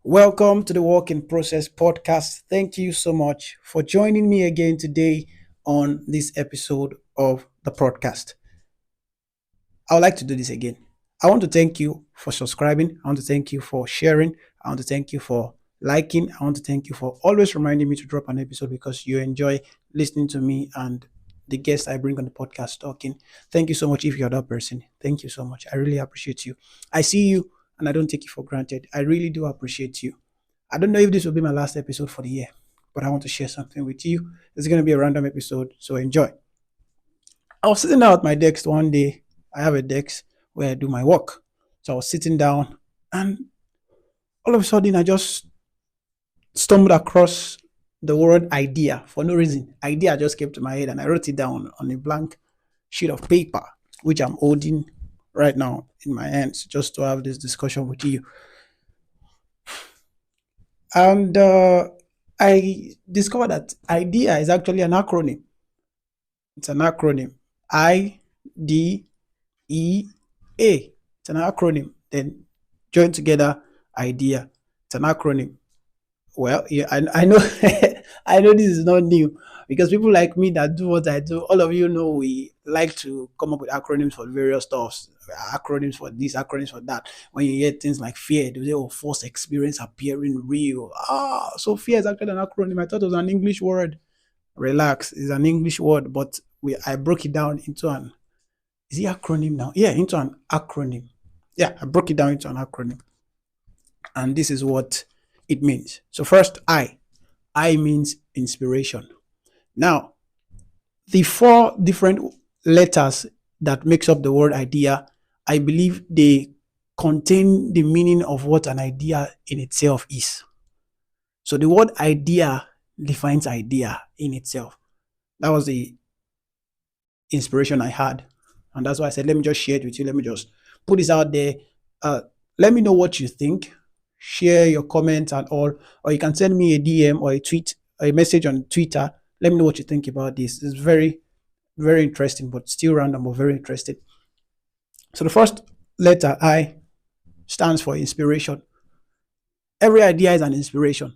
Welcome to the Work in Process podcast. Thank you so much for joining me again today on this episode of the podcast. I would like to do this again. I want to thank you for subscribing. I want to thank you for sharing. I want to thank you for liking. I want to thank you for always reminding me to drop an episode because you enjoy listening to me and the guests I bring on the podcast talking. Thank you so much if you're that person. Thank you so much. I really appreciate you. I see you and I don't take it for granted. I really do appreciate you. I don't know if this will be my last episode for the year, but I want to share something with you. It's going to be a random episode, so enjoy. I was sitting down at my desk one day. I have a desk where I do my work. So I was sitting down and all of a sudden I just stumbled across the word idea for no reason. Idea just came to my head and I wrote it down on a blank sheet of paper, which I'm holding right now in my hands just to have this discussion with you. And I discovered that idea is actually an acronym. It's an acronym. IDEA. It's an acronym. Then join together idea. It's an acronym. Well, yeah, I know I know this is not new because people like me that do what I do, all of you know we like to come up with acronyms for various stuff, acronyms for this, acronyms for that. When you hear things like fear, they say, oh, false experience appearing real. So fear is actually an acronym. I thought it was an English word. Relax, is an English word, but I broke it down into an is it acronym now? Yeah, into an acronym. Yeah, I broke it down into an acronym. And this is what it means. So first, I means inspiration. Now, the four different letters that makes up the word idea, I believe they contain the meaning of what an idea in itself is. So the word idea defines idea in itself. That was the inspiration I had. And that's why I said, let me just share it with you. Let me just put this out there. Let me know what you think. Share your comments and all. Or you can send me a DM or a tweet, or a message on Twitter. Let me know what you think about this. It's very, very interesting, but still random, but very interesting. So the first letter, I, stands for inspiration. Every idea is an inspiration.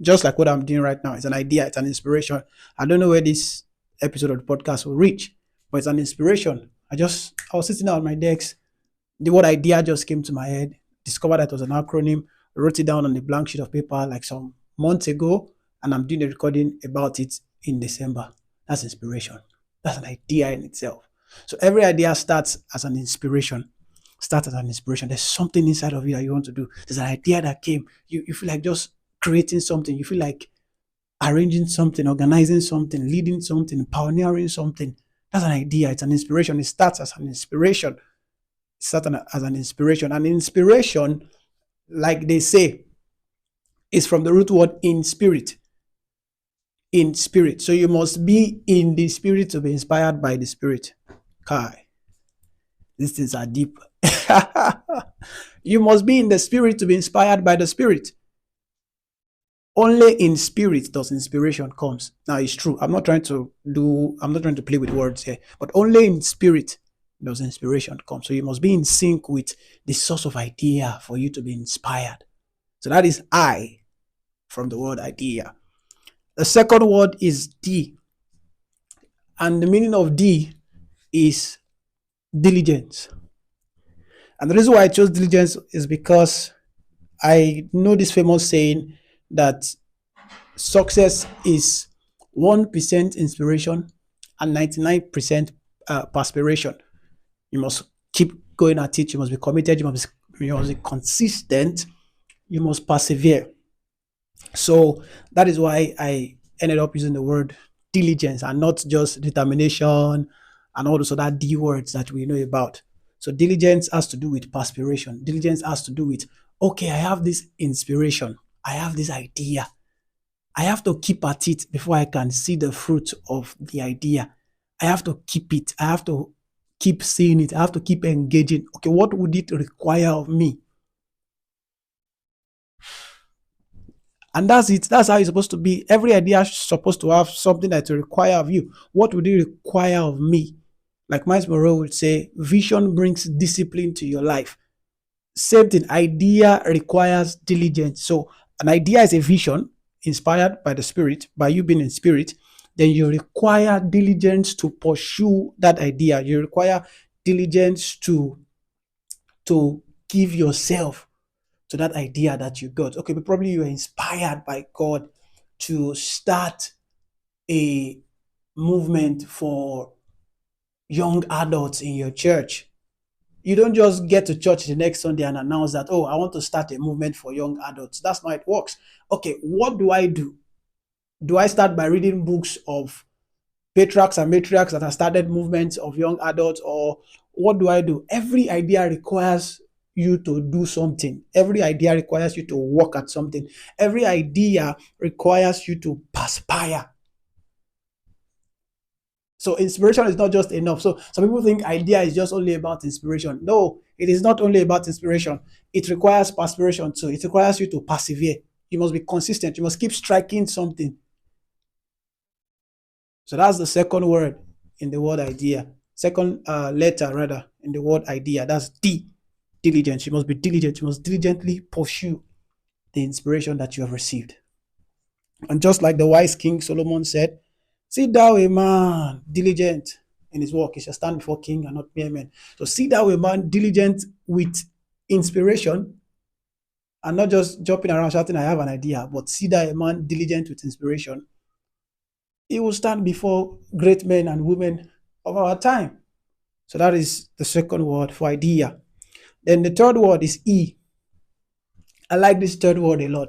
Just like what I'm doing right now. It's an idea, it's an inspiration. I don't know where this episode of the podcast will reach, but it's an inspiration. I was sitting down on my desk. The word idea just came to my head. Discovered that it was an acronym. Wrote it down on a blank sheet of paper like some months ago, and I'm doing a recording about it in December. That's inspiration. That's an idea in itself. So every idea starts as an inspiration. There's something inside of you that you want to do. There's an idea that came. You feel like just creating something. You feel like arranging something, organizing something, leading something, pioneering something. That's an idea. It's an inspiration. It starts as an inspiration. And inspiration, like they say, is from the root word in spirit. In spirit. So you must be in the spirit to be inspired by the spirit. Kai. These things are deep. You must be in the spirit to be inspired by the spirit. Only in spirit does inspiration comes. Now it's true. I'm not trying to play with words here, but only in spirit does inspiration come. So you must be in sync with the source of idea for you to be inspired. So that is I from the word idea. The second word is D. And the meaning of D is diligence. And the reason why I chose diligence is because I know this famous saying that success is 1% inspiration and 99% perspiration. You must keep going at it. You must be committed. You must be consistent. You must persevere. So that is why I ended up using the word diligence and not just determination and all those other D words that we know about. So diligence has to do with perspiration. Diligence has to do with, okay, I have this inspiration. I have this idea. I have to keep at it before I can see the fruit of the idea. I have to keep it. I have to keep seeing it. I have to keep engaging. Okay, what would it require of me? And that's it. That's how it's supposed to be. Every idea is supposed to have something that will require of you. What would it require of me? Like Miles Monroe would say, vision brings discipline to your life. Same thing. Idea requires diligence. So an idea is a vision inspired by the spirit, by you being in spirit. Then you require diligence to pursue that idea. You require diligence to give yourself to that idea that you got. Okay, but probably you are inspired by God to start a movement for young adults in your church. You don't just get to church the next Sunday and announce that, oh, I want to start a movement for young adults. That's not how it works. Okay, what do I do? Do I start by reading books of patriarchs and matriarchs that have started movements of young adults, or what do I do? Every idea requires you to do something. Every idea requires you to work at something. Every idea requires you to perspire. So inspiration is not just enough. So some people think idea is just only about inspiration. No, it is not only about inspiration. It requires perspiration too. It requires you to persevere. You must be consistent. You must keep striking something. So that's the second word in the word idea. Second letter rather in the word idea. That's D. Diligence. You must be diligent. You must diligently pursue the inspiration that you have received. And just like the wise king Solomon said, see thou a man diligent in his work, he shall stand before king and not mere men. So see thou a man diligent with inspiration and not just jumping around shouting, I have an idea, but see thou a man diligent with inspiration. He will stand before great men and women of our time. So that is the second word for idea. Then the third word is E. I like this third word a lot.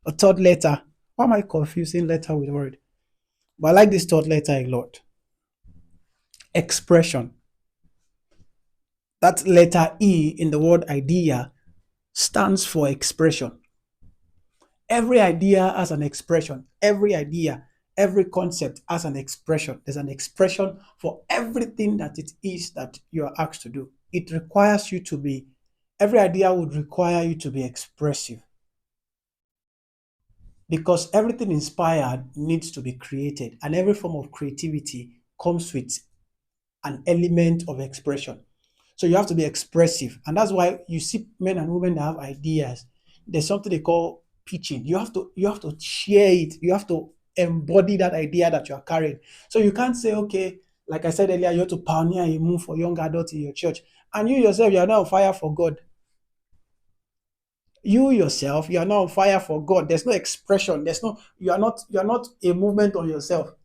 A third letter. Why am I confusing letter with word? But I like this third letter a lot. Expression. That letter E in the word idea stands for expression. Every idea has an expression. Every idea, every concept has an expression. There's an expression for everything that it is that you are asked to do. It requires you to be, every idea would require you to be expressive, because everything inspired needs to be created, and every form of creativity comes with an element of expression. So you have to be expressive. And that's why you see men and women that have ideas. There's something they call pitching. You have to share it. You have to embody that idea that you are carrying. So you can't say, okay, like I said earlier, you have to pioneer a move for young adults in your church. And you yourself, you are not on fire for God. You yourself, you are not on fire for God. There's no expression. You are not a movement on yourself.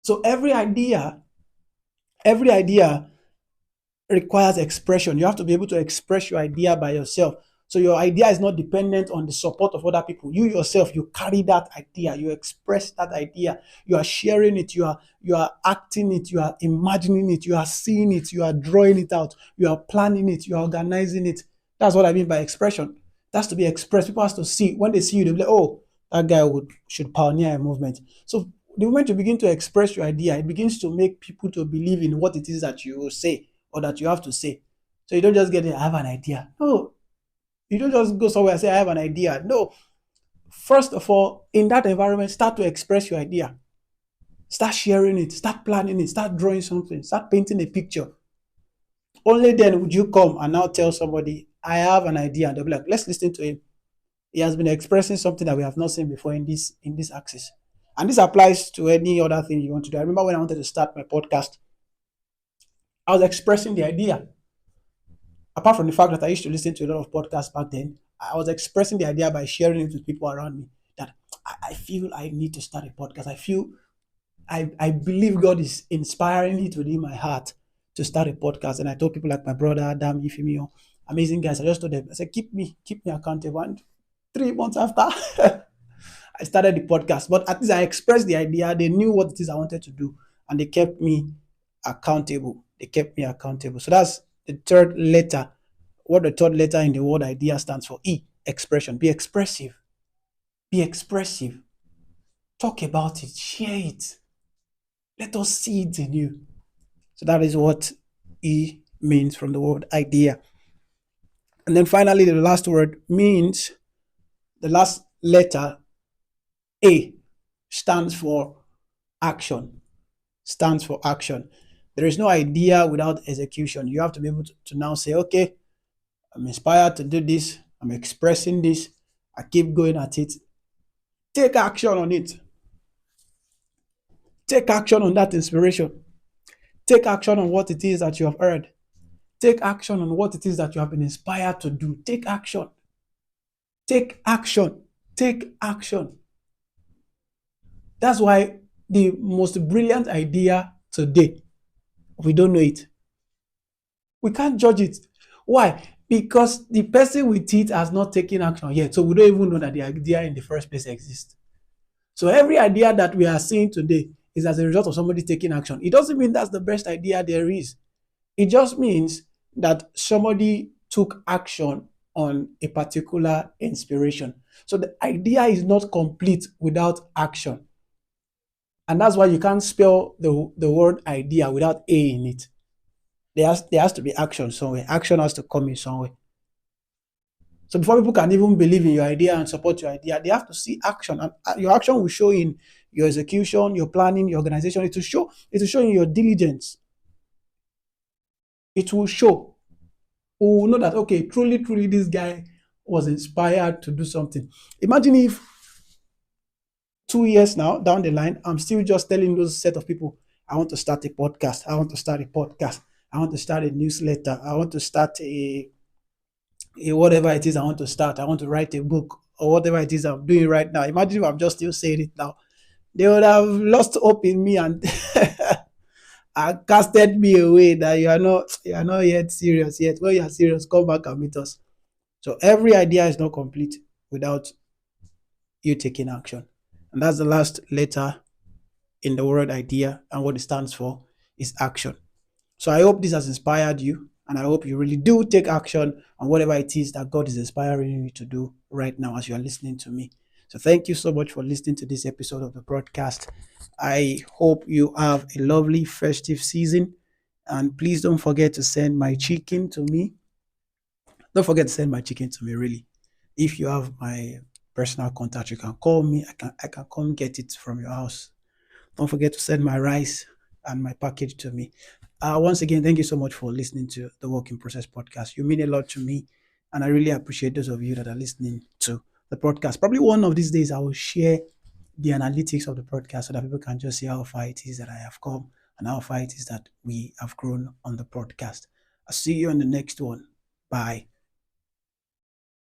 So every idea requires expression. You have to be able to express your idea by yourself. So your idea is not dependent on the support of other people. You yourself, you carry that idea, you express that idea, you are sharing it, you are acting it, you are imagining it, you are seeing it, you are drawing it out, you are planning it, you are organizing it. That's what I mean by expression. That's to be expressed. People have to see. When they see you, they'll be like, oh, that guy should pioneer a movement. So the moment you begin to express your idea, it begins to make people to believe in what it is that you say or that you have to say. So you don't just get it, I have an idea. No, you don't just go somewhere and say, I have an idea. No. First of all, in that environment, start to express your idea. Start sharing it, start planning it, start drawing something, start painting a picture. Only then would you come and now tell somebody, I have an idea. And they'll be like, let's listen to him. He has been expressing something that we have not seen before in this axis. And this applies to any other thing you want to do. I remember when I wanted to start my podcast, I was expressing the idea. Apart from the fact that I used to listen to a lot of podcasts back then, I was expressing the idea by sharing it with people around me that I feel I need to start a podcast. I believe God is inspiring it within my heart to start a podcast. And I told people like my brother, Adam, Ifemio, amazing guys. I just told them, I said, keep me accountable. And 3 months after, I started the podcast. But at least I expressed the idea. They knew what it is I wanted to do. And they kept me accountable. They kept me accountable. So that's the third letter. What the third letter in the word idea stands for. E, expression. Be expressive. Be expressive. Talk about it. Share it. Let us see it in you. So that is what E means from the word idea. And then finally, the last word means, the last letter, A, stands for action. Stands for action. There is no idea without execution. You have to be able to now say, okay, I'm inspired to do this. I'm expressing this. I keep going at it. Take action on it. Take action on that inspiration. Take action on what it is that you have heard. Take action on what it is that you have been inspired to do. Take action. Take action. Take action. That's why the most brilliant idea today, we don't know it. We can't judge it. Why? Because the person with it has not taken action yet. So we don't even know that the idea in the first place exists. So every idea that we are seeing today is as a result of somebody taking action. It doesn't mean that's the best idea there is. It just means that somebody took action on a particular inspiration. So the idea is not complete without action. And that's why you can't spell the word idea without A in it. There has to be action somewhere. Action has to come in somewhere. So before people can even believe in your idea and support your idea, they have to see action. And your action will show in your execution, your planning, your organization. It will show in your diligence. It will show. We will know that, okay, truly, truly, this guy was inspired to do something. Imagine if 2 years now down the line, I'm still just telling those set of people, I want to start a podcast. I want to start a podcast. I want to start a newsletter. I want to start a whatever it is I want to start. I want to write a book or whatever it is I'm doing right now. Imagine if I'm just still saying it now. They would have lost hope in me and casted me away that you are not yet serious yet. When you are serious, come back and meet us. So every idea is not complete without you taking action. And that's the last letter in the word idea, and what it stands for is action. So I hope this has inspired you, and I hope you really do take action on whatever it is that God is inspiring you to do right now as you are listening to me. So thank you so much for listening to this episode of the broadcast. I hope you have a lovely festive season, and please don't forget to send my chicken to me. Don't forget to send my chicken to me, really. If you have my personal contact, you can call me. I can come get it from your house. Don't forget to send my rice and my package to me. Once again, thank you so much for listening to the Work in Process podcast. You mean a lot to me, and I really appreciate those of you that are listening to the podcast. Probably one of these days, I will share the analytics of the podcast so that people can just see how far it is that I have come and how far it is that we have grown on the podcast. I'll see you on the next one. Bye.